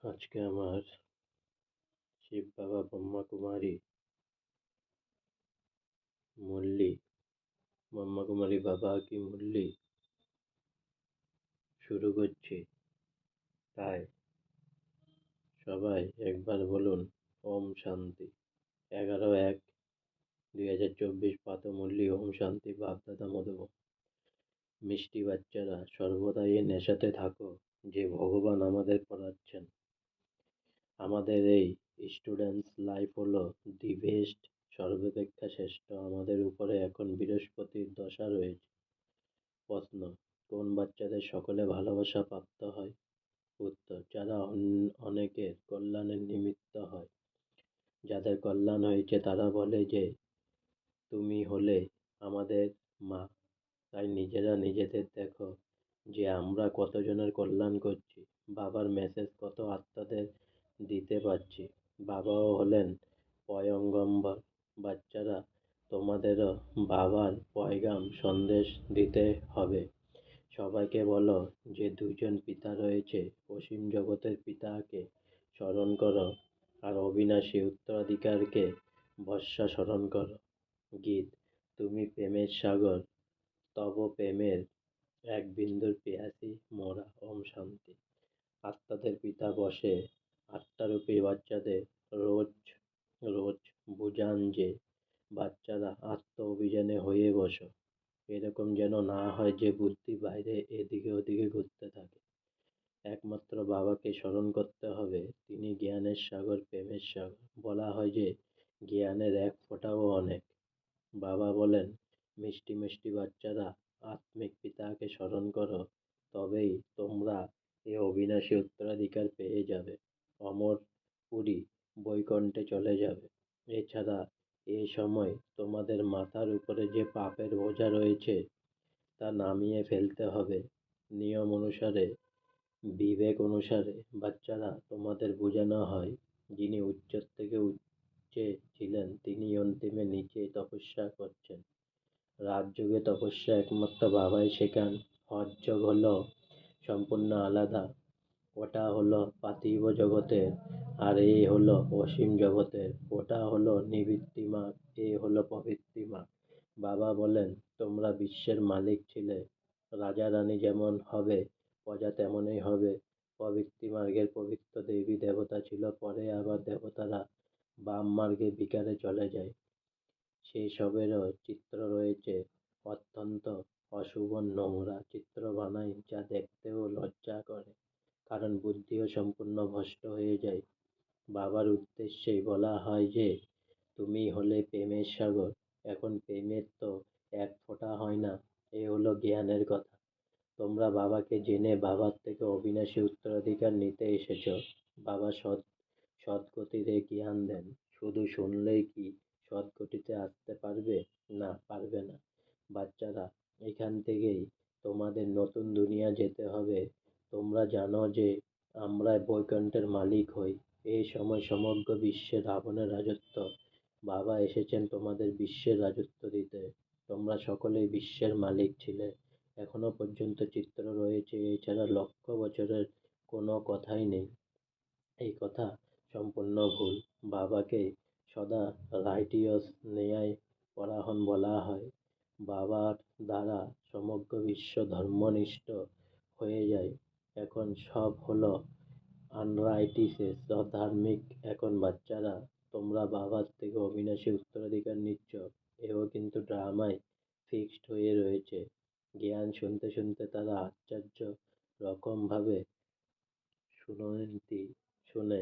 আজকে আমার শিব বাবা ব্রহ্মকুমারী মুরলি ব্রহ্মকুমারী বাবা কি মুরলি শুরু করছি। তাই সবাই একবার বলুন ওম শান্তি। 11/1/2024 পাত মুরলি ওম শান্তি। বাপদাদা মধুবন। মিষ্টি বাচ্চারা, সর্বদাই এই নেশাতে থাকো যে ভগবান আমাদের পড়াচ্ছেন। আমাদের এই স্টুডেন্টস লাইফ হলো দি বেস্ট, সর্বাপেক্ষা শ্রেষ্ঠ। আমাদের উপরে এখন বৃহস্পতির দশা রয়েছে। প্রশ্ন: কোন বাচ্চাদের সকলে ভালোবাসা প্রাপ্ত হয়? উত্তর: যারা অনেকের কল্যাণের নিমিত্ত হয়। যাদের কল্যাণ হয়েছে তারা বলে যে তুমি হলে আমাদের মা। তাই নিজেরা নিজেদের দেখো যে আমরা কতজনের কল্যাণ করছি, বাবার মেসেজ কত আত্মাদের দিতে পারছি। বাবাও হলেন পয়গম্বর। বাচ্চারা, তোমাদেরও বাবার পয়গাম সন্দেশ দিতে হবে। সবাইকে বলো যে দুজন পিতা রয়েছে, অসীম জগতের পিতাকে স্মরণ করো আর অবিনাশী উত্তরাধিকারকে বর্ষা স্মরণ করো। গীত: তুমি প্রেমের সাগর, তব প্রেমের এক বিন্দুর পিয়াসী মোরা। ওম শান্তি। আত্মাদের পিতা বসে আত্মারূপী বাচ্চাদের রোজ রোজ বুঝান যে বাচ্চারা আত্ম অভিযানে হয়ে বসো। এরকম যেন না হয় যে বুদ্ধি বাইরে এদিকে ওদিকে ঘুরতে থাকে। একমাত্র বাবাকে স্মরণ করতে হবে। তিনি জ্ঞানের সাগর, প্রেমের সাগর। বলা হয় যে জ্ঞানের এক ফোঁটাও অনেক। বাবা বলেন, মিষ্টি মিষ্টি বাচ্চারা, আত্মিক পিতাকে স্মরণ করো, তবেই তোমরা এ অবিনাশী উত্তরাধিকার পেয়ে যাবে। অমর পুরী বৈকুণ্ঠে চলে যাবে। এছাড়া এই সময় তোমাদের মাথার উপরে যে পাপের বোঝা রয়েছে তা নামিয়ে ফেলতে হবে। নিয়ম অনুসারে, বিবেক অনুসারে বাচ্চারা, তোমাদের বোঝানো হয় যিনি উচ্চের থেকে উচ্চে ছিলেন তিনি অন্তিমে নিচে তপস্যা করছেন। রাজযোগে তপস্যা একমাত্র বাবাই শেখান। হঠযোগ হলো সম্পূর্ণ আলাদা। ওটা হলো পার্থিব জগতের, আর এ হলো অসীম জগতের। ওটা হলো নিবৃত্তি মার্গ, এ হলো প্রবৃত্তি মার্গ। বাবা বলেন, তোমরা বিশ্বের মালিক ছিলে। রাজা রানী যেমন হবে, প্রজা তেমনই হবে। প্রবৃত্তি মার্গের পবিত্র দেবী দেবতা ছিল, পরে আবার দেবতারা বাম মার্গে বিকারে চলে যায়। সেই সবেরও চিত্র রয়েছে। অত্যন্ত অশুভ নোংরা চিত্র বানায়, যা দেখতেও লজ্জা করে, কারণ বুদ্ধিও সম্পূর্ণ ভ্রষ্ট হয়ে যায়। বাবার উদ্দেশ্যেই বলা হয় যে তুমি হলে প্রেমের সাগর। এখন প্রেমের তো এক ফোঁটা হয় না। এ হলো জ্ঞানের কথা। তোমরা বাবাকে জেনে বাবার থেকে অবিনাশী উত্তরাধিকার নিতে এসেছ। বাবা সদ্গতির এ জ্ঞান দেন। শুধু শুনলেই কি সদ্গতিতে আসতে পারবে? না, পারবে না। বাচ্চারা, এখান থেকেই তোমাদের নতুন দুনিয়া যেতে হবে। তোমরা জানো যে আমরা বৈকুণ্ঠের মালিক হই। এই সময় সমগ্র বিশ্বে রাবণের রাজত্ব। বাবা এসেছেন তোমাদের বিশ্বের রাজত্ব দিতে। তোমরা সকলেই বিশ্বের মালিক ছিলে। এখনো পর্যন্ত চিত্র রয়েছে, এছাড়া লক্ষ বছরের কোনো কথাই নেই। এই কথা সম্পূর্ণ ভুল। বাবাকে সদা রাইটিয়াস ন্যায় পরায়ণ বলা হয়। বাবার দ্বারা সমগ্র বিশ্ব ধর্মনিষ্ঠ হয়ে যায়। এখন সব হলো আনরাইটিসেস, অধার্মিক। এখন বাচ্চারা, তোমরা বাবার থেকে অবিনাশী উত্তরাধিকার নিচ্ছ। এও কিন্তু ড্রামায় ফিক্সড হয়ে রয়েছে। জ্ঞান শুনতে শুনতে তারা আশ্চর্য রকমভাবে শুনে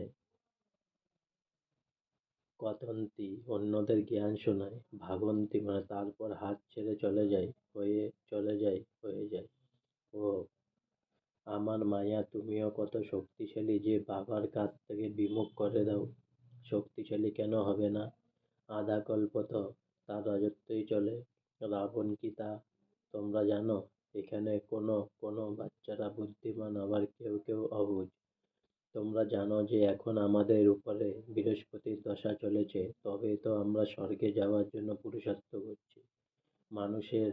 কথন্তি, অন্যদের জ্ঞান শোনায় ভাবন্তি, মানে তারপর হাত ছেড়ে হয়ে যায়। ও আমার মায়া, তুমিও কত শক্তিশালী যে বাবার কাছ থেকে বিমুখ করে দাও। শক্তিশালী কেন হবে না? আধা কল্প তো তার রাজত্বই চলে। রাবণ কি তা তোমরা জানো? এখানে কোনো কোনো বাচ্চারা বুদ্ধিমান, আবার কেউ কেউ অবুঝ। তোমরা জানো যে এখন আমাদের উপরে বৃহস্পতির দশা চলেছে, তবে তো আমরা স্বর্গে যাওয়ার জন্য পুরুষার্থ করছি। মানুষের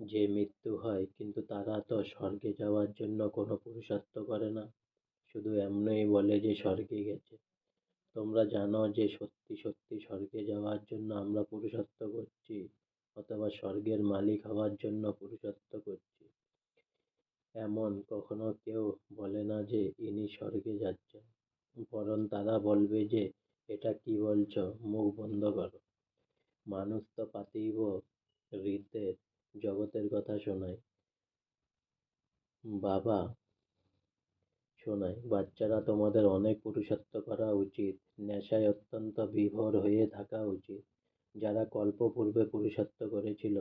যে মৃত্যু হয়, কিন্তু তারা তো স্বর্গে যাওয়ার জন্য কোনো পুরুষার্থ করে না। শুধু এমনই বলে যে স্বর্গে গেছে। তোমরা জানো যে সত্যি সত্যি স্বর্গে যাওয়ার জন্য আমরা পুরুষার্থ করছি, অথবা স্বর্গের মালিক হওয়ার জন্য পুরুষার্থ করছি? এমন কখনো কেউ বলে না যে ইনি স্বর্গে যাচ্ছেন, বরং তারা বলবে যে এটা কি বলছো, মুখ বন্ধ করো। মানুষ তো পার্থিব হৃদের জগতের কথা শোনায়, বাবা শোনায়। বাচ্চারা, তোমাদের অনেক পুরুষার্থ করা উচিত, নেশায় অত্যন্ত বিভোর হয়ে থাকা উচিত। যারা কল্পপূর্বে পুরুষার্থ করেছিল,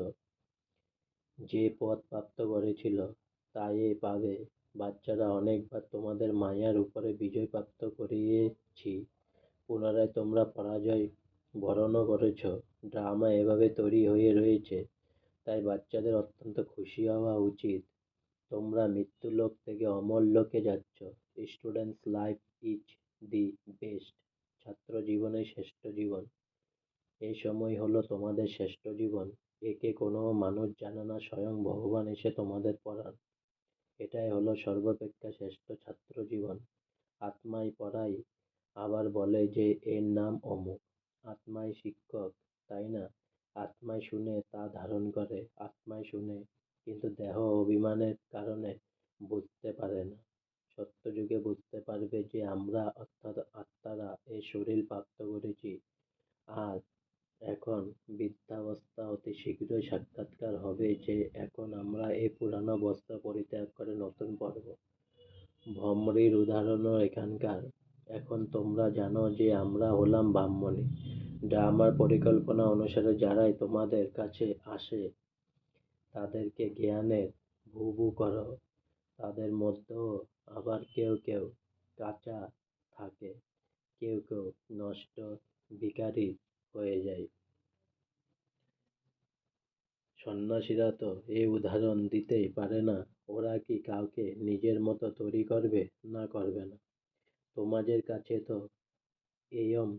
যে পথ প্রাপ্ত করেছিল, তাই পাবে। বাচ্চারা, অনেকবার তোমাদের মায়ার উপরে বিজয় প্রাপ্ত করিয়েছি, পুনরায় তোমরা পরাজয় বরণও করেছ। ড্রামা এভাবে তৈরি হয়ে রয়েছে, তাই বাচ্চাদের অত্যন্ত খুশি হওয়া উচিত। তোমরা মৃত্যুলোক থেকে অমর লোকে যাচ্ছ। Students life is the best. ছাত্র জীবনের শ্রেষ্ঠ জীবন। এই সময় হলো তোমাদের শ্রেষ্ঠ জীবন। একে কোনো মানুষ জানে না, স্বয়ং ভগবান এসে তোমাদের পড়ান। এটাই হলো সর্বাপেক্ষা শ্রেষ্ঠ ছাত্র জীবন। আত্মায় পড়াই, আবার বলে যে এর নাম অমুক। আত্মায় শিক্ষক, তাই না? আত্মায় শুনে তা ধারণ করে, আত্মায় শুনে, কিন্তু দেহ অভিমানের কারণে বুঝতে পারে না। সত্যযুগে বুঝতে পারবে যে আমরা অর্থাৎ আত্মারা এই শরীর প্রাপ্ত করেছি। আর এখন বৃদ্ধাবস্থা অতি শীঘ্রই সাক্ষাৎকার হবে যে এখন আমরা এই পুরানো বস্ত্র পরিত্যাগ করে নতুন পরব। ভ্রমরীর উদাহরণও এখানকার। এখন তোমরা জানো যে আমরা হলাম ব্রাহ্মণী। ড্রামার পরিকল্পনা অনুসারে যারাই তোমাদের কাছে আসে, তাদেরকে জ্ঞানের ভু ভু করো। তাদের মধ্যেও আবার কেউ কেউ কাঁচা থাকে, কেউ কেউ নষ্ট ভিখারি হয়ে যায়। সন্ন্যাসীরা তো এই উদাহরণ দিতেই পারে না। ওরা কি কাউকে নিজের মতো তৈরি করবে? না, করবে না। তোমাদের কাছে তো এয়ম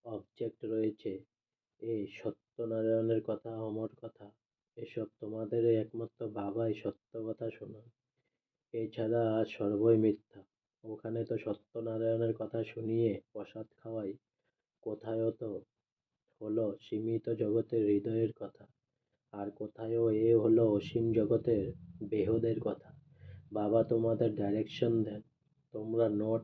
অবজেক্ট রয়েছে, এই সত্যনারায়ণের কথা, অমর কথা, এসব তোমাদেরই একমাত্র বাবাই সত্য কথা শোনান। এছাড়া আর সর্বই মিথ্যা। ওখানে তো সত্যনারায়ণের কথা শুনিয়ে প্রসাদ খাওয়াই, কোথায়ও তো হলো সীমিত জগতের হৃদয়ের কথা, আর কোথায়ও এ হলো অসীম জগতের বেহদের কথা। বাবা তোমাদের ডাইরেকশন দেন, তোমরা নোট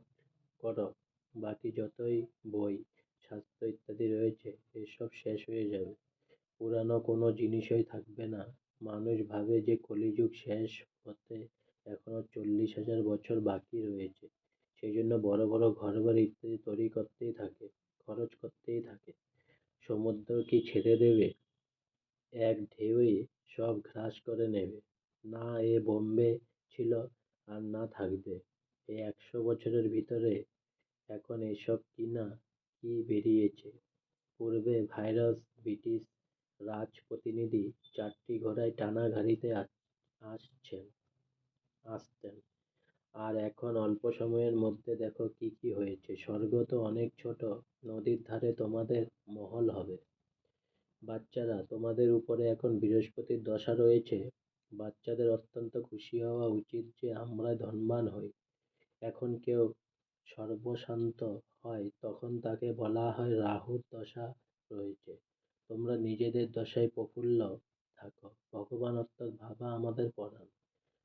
করো। বাকি যতই বই, শাস্ত্র ইত্যাদি রয়েছে, এসব শেষ হয়ে যাবে। পুরানো কোনো জিনিসই থাকবে না। মানুষ ভাবে যে কলিযুগ শেষ হতে এখনো 40,000 বছর বাকি রয়েছে। সেই জন্য বড় বড় ঘরবাড়ি ইত্যাদি তৈরি করতেই থাকে, খরচ করতেই থাকে। সমুদ্র কি ছেড়ে দেবে? এক ঢেউই সব গ্রাস করে নেবে। না এ বোম্বে ছিল, আর না থাকবে। এই 100 বছরের ভিতরে এখন এসব কি না কি বেরিয়েছে। পূর্বে ভাইরাস, ব্রিটিশ রাজপ্রতিনিধি 4টি ঘোড়ায় টানা গাড়িতে আসছেন আসতেন। আর এখন অল্প সময়ের মধ্যে দেখো কি কি হয়েছে। স্বর্গ তো অনেক ছোট, নদীর ধারে তোমাদের মহল হবে। বাচ্চারা, তোমাদের উপরে এখন বৃহস্পতির দশা রয়েছে। বাচ্চাদের অত্যন্ত খুশি হওয়া উচিত যে আমরা ধনবান হই। এখন কেউ সর্বশান্ত হয়, তখন তাকে বলা হয় রাহুর দশা রয়েছে। তোমরা নিজেদের দশায় প্রফুল্ল থাকো। ভগবান অর্থাৎ বাবা আমাদের পড়ান।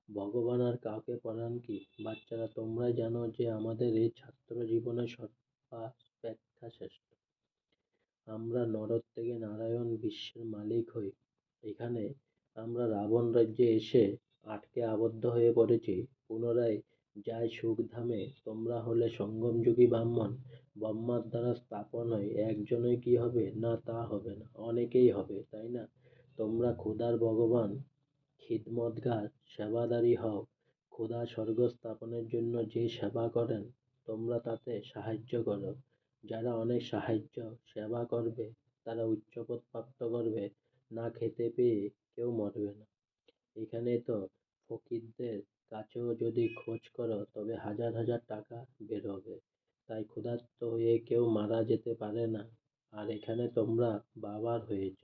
ভগবান আর কাউকে পড়ান কি? বাচ্চারা, তোমরা জানো যে আমাদের এই ছাত্র জীবনে সর্বাপেক্ষা শ্রেষ্ঠ। আমরা নরক থেকে নারায়ণ বিশ্বের মালিক হই। এখানে আমরা রাবণ রাজ্যে এসে আটকে আবদ্ধ হয়ে পড়েছি। পুনরায় যাই সুখধামে। তোমরা হলে সঙ্গমযুগী ব্রাহ্মণ। ব্রহ্মার দ্বারা স্থাপন হয়। একজনই কি হবে? না, তা হবে না, অনেকেই হবে, তাই না? তোমরা খোদার ভগবান, খিদমতগার, সেবাদারী হও। খোদা স্বর্গ স্থাপনের জন্য যে সেবা করেন, তোমরা তাতে সাহায্য করো। যারা অনেক সাহায্য, সেবা করবে, তারা উচ্চপদ প্রাপ্ত করবে। না খেতে পেয়ে কেউ মরবে না। এখানে তো ফকিরদের কাছেও যদি খোঁজ করো, তবে হাজার হাজার টাকা বেরোবে। তাই ক্ষুধার্ত হয়ে কেউ মারা যেতে পারে না। আর এখানে তোমরা বাবার হয়েছ।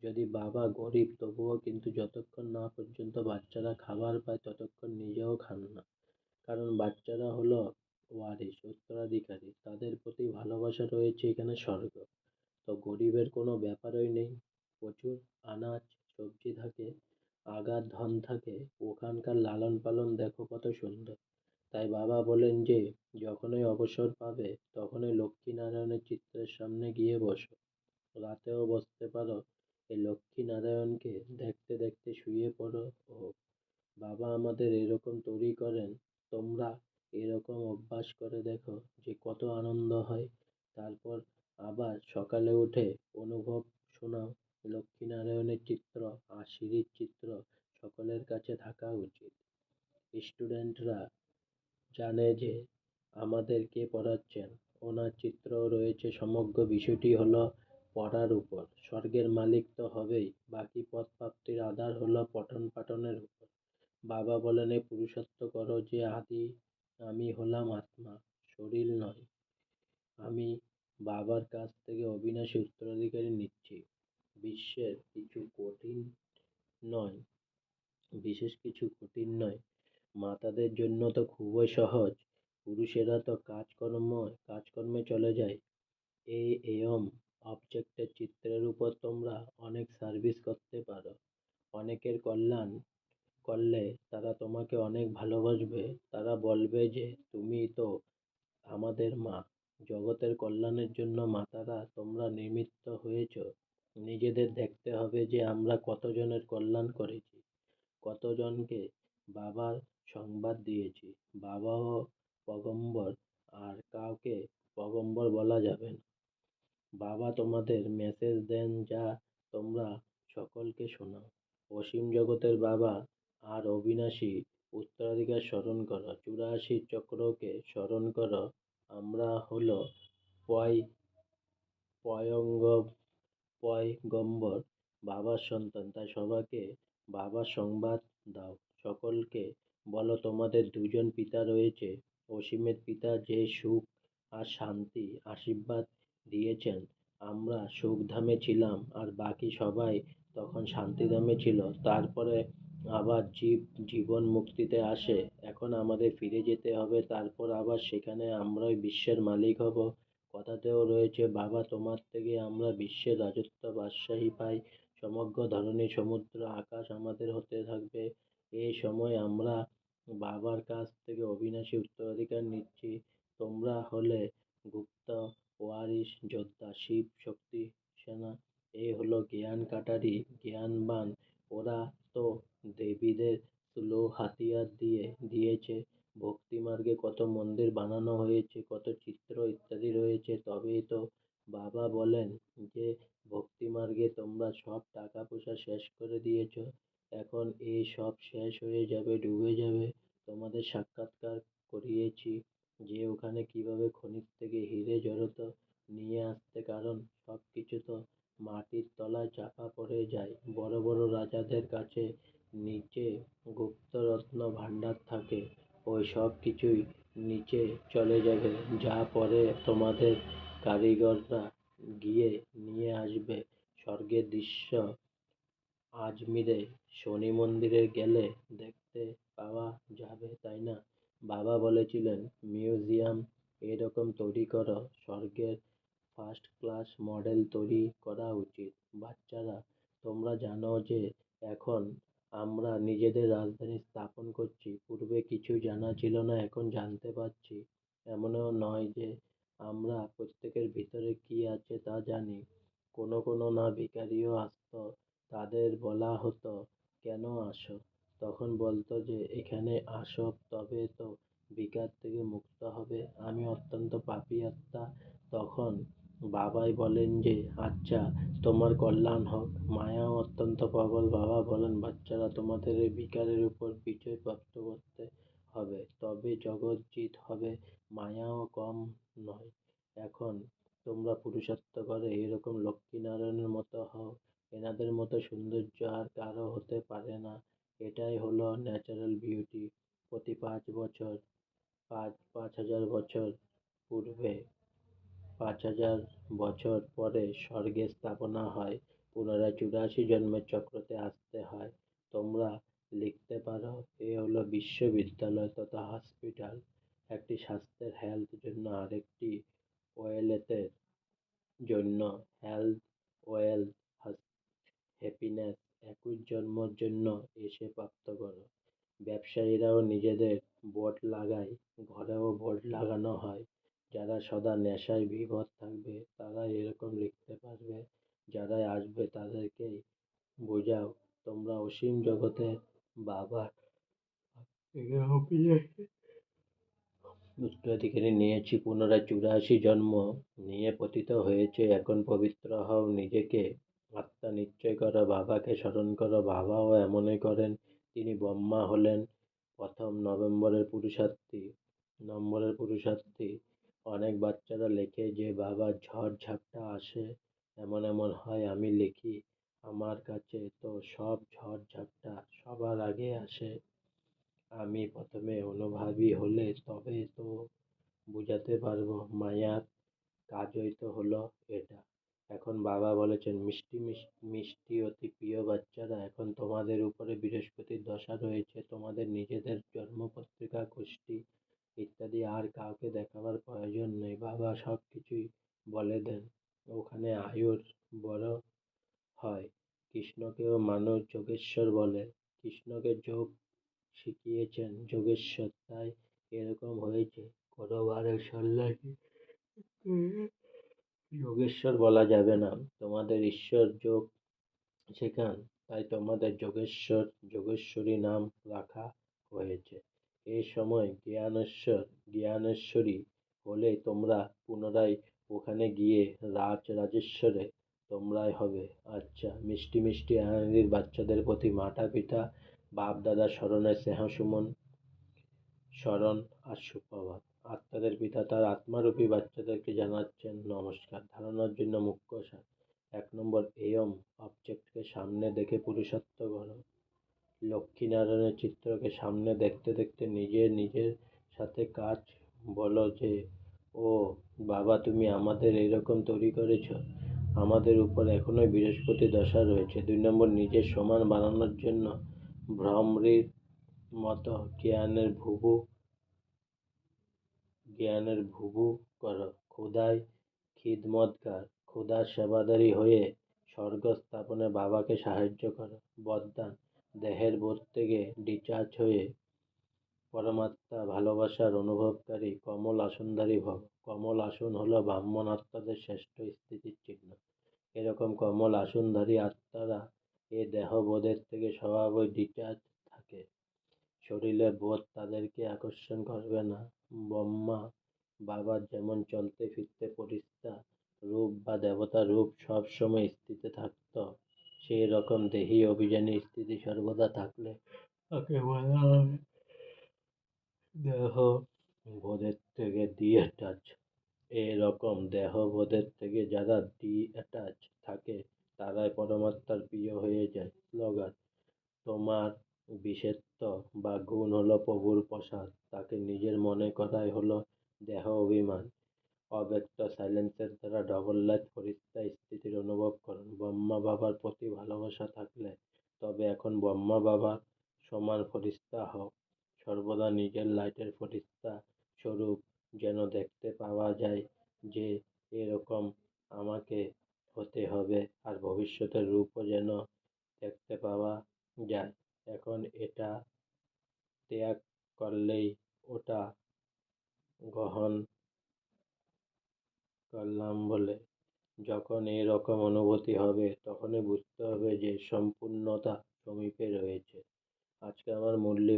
যদি বাবা গরিব, তবুও কিন্তু যতক্ষণ না পর্যন্ত বাচ্চারা খাবার পায়, ততক্ষণ নিজেও খান না। কারণ বাচ্চারা হলো ওয়ারিশ উত্তরাধিকারী, তাদের প্রতি ভালোবাসা রয়েছে এখানে স্বর্গ। তো গরিবের কোনো ব্যাপারই নেই, প্রচুর আনাজ সবজি থাকে, আগার ধন থাকে, ওখানকার লালন পালন দেখো কত সুন্দর। তাই বাবা বলেন যে যখনই অবসর পাবে তখনই লক্ষ্মীনারায়ণের চিত্রের সামনে গিয়ে বসো, রাতেও বসতে পারো, এই লক্ষ্মীনারায়ণকে দেখতে দেখতে শুয়ে পড়ো। ও বাবা আমাদের এরকম তৈরি করেন, তোমরা এরকম অভ্যাস করে দেখো যে কত আনন্দ হয়। তারপর আবার সকালে উঠে অনুভব শোনাও, লক্ষ্মীনারায়ণের চিত্র আর সিঁড়ির চিত্র সকলের কাছে থাকা উচিত। স্টুডেন্টরা জানে যে আমাদের কে পড়াচ্ছেন, ওনার চিত্রও রয়েছে। সমগ্র বিষয়টি হলো পড়ার উপর, স্বর্গের মালিক তো হবেই, বাকি পদ প্রাপ্তির আধার হলো পঠন পাঠনের উপর। বাবা বলেন এ পুরুষার্থ করো যে আদি আমি হলাম আত্মা, শরীর নয়। আমি বাবার কাছ থেকে অবিনাশী উত্তরাধিকারী নিচ্ছি। বিশ্বের কিছু কঠিন নয়, বিশেষ কিছু কঠিন নয়, মাতাদের জন্য তো খুবই সহজ। পুরুষেরা তো কাজকর্মে চলে যায়। এই এয়ম অবজেক্টের চিত্রের উপর তোমরা অনেক সার্ভিস করতে পারো, অনেকের কল্যাণ করলে তারা তোমাকে অনেক ভালোবাসবে। তারা বলবে যে তুমি তো আমাদের মা, জগতের কল্যাণের জন্য মাতারা তোমরা নিমিত্ত হয়েছ। নিজেদের দেখতে হবে যে আমরা কতজনের কল্যাণ করেছি, কতজনকে বাবার সংবাদ দিয়েছি। বাবাও পয়গম্বর, আর কাউকে পয়গম্বর বলা যাবে না। বাবা তোমাদের মেসেজ দেন যা তোমরা সকলকে শোনাও। অসীম জগতের বাবা আর অবিনাশী উত্তরাধিকার স্মরণ করো, 84 চক্রকে স্মরণ করো। আমরা হলো পয় পয়ঙ্গ পয়গম্বর, বাবার সন্তান, তাই সবাইকে বাবার সংবাদ দাও। সকলকে বলো তোমাদের দুজন পিতা রয়েছে, অসীমের পিতা যে সুখ আর শান্তি আশীর্বাদ দিয়েছেন। আমরা সুখধামে ছিলাম আর বাকি সবাই তখন শান্তিধামে ছিল। তারপরে আবার জীবন মুক্তিতে আসে, এখন আমাদের ফিরে যেতে হবে, তারপর আবার সেখানে আমরাই বিশ্বের মালিক হব। কথাতেও রয়েছে বাবা তোমার থেকে আমরা বিশ্বের রাজত্ব বাদশাহী পাই, সমগ্র ধরনী সমুদ্র আকাশ আমাদের হতে থাকবে। এই সময় আমরা বাবার কাছ থেকে অবিনাশী উত্তরাধিকার নিচ্ছি। তোমরা হলে গুপ্ত ওয়ারিশ যোদ্ধা, শিব শক্তি সেনা। এই হলো জ্ঞান কাটারি, জ্ঞানবান। ওরা তো দেবীদের স্লো হাতিয়ার দিয়ে দিয়েছে। ভক্তি মার্গে কত মন্দির বানানো হয়েছে, কত চিত্র ইত্যাদি রয়েছে, তবেই তো বাবা বলেন যে ভক্তি মার্গে তোমরা সব টাকা পয়সা শেষ করে দিয়েছ, এখন এই সব শেষ হয়ে যাবে, ডুবে যাবে। তোমাদের সাক্ষাৎকার করিয়েছি যে ওখানে কিভাবে খনির থেকে হিরে জড়োতো নিয়ে আসতে, কারণ সব কিছু তো মাটির তলায় চাপা পড়ে যায়। বড় বড় রাজাদের কাছে নিচে গুপ্তরত্ন ভাণ্ডার থাকে, ওই সব কিছুই নিচে চলে যাবে, যা পরে তোমাদের কারিগররা গিয়ে নিয়ে আসবে। স্বর্গের দৃশ্য আজমিরে শনি মন্দিরে গেলে দেখতে পাওয়া যাবে, তাই না? বাবা বলেছিলেন মিউজিয়াম এরকম তৈরি করো, স্বর্গের ফার্স্ট ক্লাস মডেল তৈরি করা উচিত। বাচ্চারা তোমরা জানো যে এখন আমরা নিজেদের রাজধানী স্থাপন করছি, পূর্বে কিছু জানা ছিল না, এখন জানতে পারছি। এমনও নয় যে আমরা প্রত্যেকের ভিতরে কি আছে তা জানি। কোনো কোনো না ভিখারিও আসতো, তাদের বলা হতো কেন আসো, তখন বলতো যে এখানে আসো তবে তো ভিখার থেকে মুক্ত হবে, আমি অত্যন্ত পাপী আত্মা। তখন বাবাই বলেন যে আচ্ছা তোমার কল্যাণ হোক। মায়াও অত্যন্ত প্রবল, বাবা বলেন বাচ্চারা তোমাদের এই ভিখারির উপর বিজয় প্রাপ্ত করতে হবে, তবে জগৎ জিত হবে, মায়াও কম নয়। এখন তোমরা পুরুষার্থ করে এরকম লক্ষ্মীনারায়ণের মতো হও, এনাদের মতো সৌন্দর্য আর কারো হতে পারে না। এটাই হলো ন্যাচারাল বিউটি। প্রতি 5 বছর, 5,000 বছর পূর্বে, 5,000 বছর পরে স্বর্গের স্থাপনা হয়, পুনরায় 84 জন্মের চক্রতে আসতে হয়। তোমরা লিখতে পারো এ হলো বিশ্ববিদ্যালয় তথা হসপিটাল, একটি স্বাস্থ্যের হেলথ জন্য আরেকটি ওয়েলথের জন্য হেলথ, ওয়েলথ, হ্যাপিনেস একই জন্মর জন্য এসে প্রাপ্ত করো। ব্যবসায়ীরাও নিজেদের বোর্ড লাগায়, ঘরেও বোর্ড লাগানো হয়। যারা সদা নেশায় বিভোর থাকবে তারা এরকম লিখতে পারবে, যারা আসবে তাদেরকেই বোঝাও তোমরা অসীম জগতে বাবা উত্তরাধিকারী নিয়েছি, পুনরায় 84 জন্ম নিয়ে পতিত হয়েছে, এখন পবিত্র হও, নিজেকে আত্মা নিশ্চয় করো, বাবাকে স্মরণ করো। বাবাও এমনই করেন। তিনি ব্রহ্মা হলেন প্রথম নম্বরের পুরুষার্থী। অনেক বাচ্চারা লেখে যে বাবা ঝড় ঝাপটা আসে, এমন এমন হয়। আমি লিখি আমার কাছে তো সব ঝড় ঝাপটা সবার আগে আসে। আমি প্রথমে অনুভবী হলে তবে তো বুঝাতে পারবো। মায়ার কাজই তো হলো এটা। এখন বাবা বলেছেন, মিষ্টি মিষ্টি অতি প্রিয় বাচ্চারা, এখন তোমাদের উপরে বৃহস্পতির দশা রয়েছে। তোমাদের নিজেদের জন্মপত্রিকা, কুষ্টি ইত্যাদি আর কাউকে দেখাবার প্রয়োজন নেই। বাবা সব কিছুই বলে দেন। ওখানে আয়ুর বড় হয়। কৃষ্ণকেও মানুষ যোগেশ্বর বলে। কৃষ্ণকে যোগ শিখিয়েছেন যোগেশ্বর, তাই এরকম হয়েছে। কোনোবারের সন্ন্যাসী যোগেশ্বর বলা যাবে না। তোমাদের ঈশ্বর যোগ শেখান, তাই তোমাদের যোগেশ্বর যোগেশ্বরী নাম রাখা হয়েছে। এই সময় জ্ঞানেশ্বরী হলে তোমরা পুনরায় ওখানে গিয়ে রাজেশ্বরে তোমরাই হবে। আচ্ছা, মিষ্টি মিষ্টি আনন্দের বাচ্চাদের প্রতি মাতা পিতা বাপ দাদার স্মরণে স্নেহ সুমন স্মরণ আর সুপ্রভাত। আত্মাদের পিতা তার আত্মারূপী বাচ্চাদেরকে জানাচ্ছেন নমস্কার। ধারণার জন্য মুখ্য সার। 1 নম্বর, এয়ম অবজেক্টকে সামনে দেখে পুরুষার্থ করো। লক্ষ্মীনারায়ণের চিত্রকে সামনে দেখতে দেখতে নিজের সাথে কাজ বলো যে, ও বাবা, তুমি আমাদের এইরকম তৈরি করেছ। আমাদের উপর এখনোই বৃহস্পতি দশা রয়েছে। 2 নম্বর, নিজের সমান বানানোর জন্য ভ্রমরীর মতো জ্ঞানের ভুভু করো। ক্ষুধায় খিদমতগার, ক্ষুধার সেবাদারী হয়ে স্বর্গ স্থাপনে বাবাকে সাহায্য করো। বরদান, দেহের বোধ থেকে ডিচার্জ হয়ে পরমাত্মা ভালোবাসার অনুভবকারী কমল আসনধারী ভব। কমল আসন হল ব্রাহ্মণ আত্মাদের শ্রেষ্ঠ স্থিতির চিহ্ন। এরকম কমল আসনধারী আত্মারা এ দেহবোধের থেকে স্বভাবই ডিচার্জ থাকে। শরীরের বোধ তাদেরকে আকর্ষণ করবে না। ব্রহ্মা বাবার যেমন চলতে ফিরতে ফেরেশতা রূপ বা দেবতা রূপ সব সময় স্থিতিতে থাকত, সেই রকম দেহী অভিযানে স্থিতি সর্বদা থাকলে তাকে বলা হবে দেহ বোধের থেকে ডিঅ্যাটাচ। এরকম দেহবোধের থেকে যারা ডিঅ্যাটাচ থাকে তারাই পরমাত্মার প্রিয় হয়ে যায়। স্লোগান, তোমার বিশেষত্ব বা গুণ হলো প্রভুর প্রসাদ, তাকে নিজের মনে করাই হলো দেহ অভিমান। অব্যক্ত সাইলেন্সের দ্বারা ডবল লাইফ ফেরেশতা স্থিতির অনুভব করুন। ব্রহ্মা বাবার প্রতি ভালোবাসা থাকলে তবে এখন ব্রহ্মা বাবার সমান ফেরেশতা হও। সর্বদা নিজের লাইটের ফেরেশতা স্বরূপ যেন দেখতে পাওয়া যায় যে এরকম আমাকে হতে হবে, আর ভবিষ্যতের রূপও যেন দেখতে পাওয়া যায়। এখন এটা ত্যাগ করলেই ওটা গ্রহণ করলাম বলে। যখন এই রকম অনুভূতি হবে তখনই বুঝতে হবে যে সম্পূর্ণতা সমীপে রয়েছে। আজকে আমার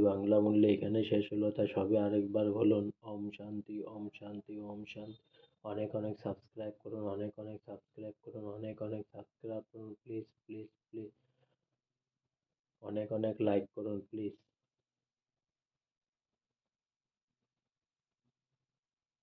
বাংলা মুরলি এখানে শেষ হলো। তাই সবে আরেকবার বলুন ওম শান্তি, ওম শান্তি, ওম শান্তি। অনেক অনেক সাবস্ক্রাইব করুন, অনেক অনেক সাবস্ক্রাইব করুন, অনেক অনেক সাবস্ক্রাইব করুন, প্লিজ প্লিজ প্লিজ। অনেক অনেক লাইক করুন প্লিজ।